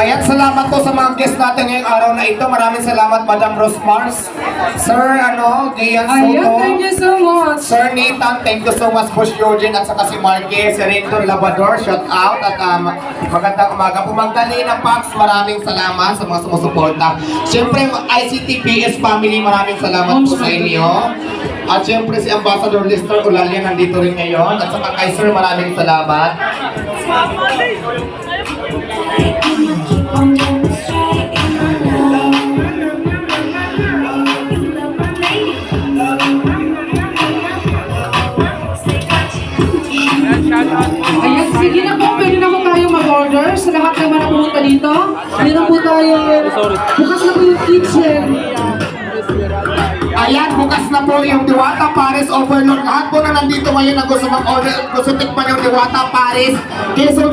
Ayan, salamat po sa mga guests natin ngayong araw na ito. Maraming salamat, Madam Rose Mars. Sir, Gian Ayan, Soto. thank you so much. Sir Nathan, thank you so much po si Eugene at saka si Marquez, si Renton Labrador, shout out at magandang umaga po. Magdalena Pax, maraming salamat sa mga sumusuporta. Siyempre, ICTPS family, maraming salamat po sa inyo. At siyempre si Ambassador Lister Ulalia nandito rin ngayon. At saka kay Sir, maraming salamat. Ayan, sige na po, pwede na po tayo mag-order. Sa lahat naman na pumunta dito, meron po tayo, bukas na po yung kitchen. Ayan, bukas na po yung Diwata Paris Overload. Lahat po na nandito ngayon na gusto mag-order, gusto tikman yung Diwata Paris. Quezon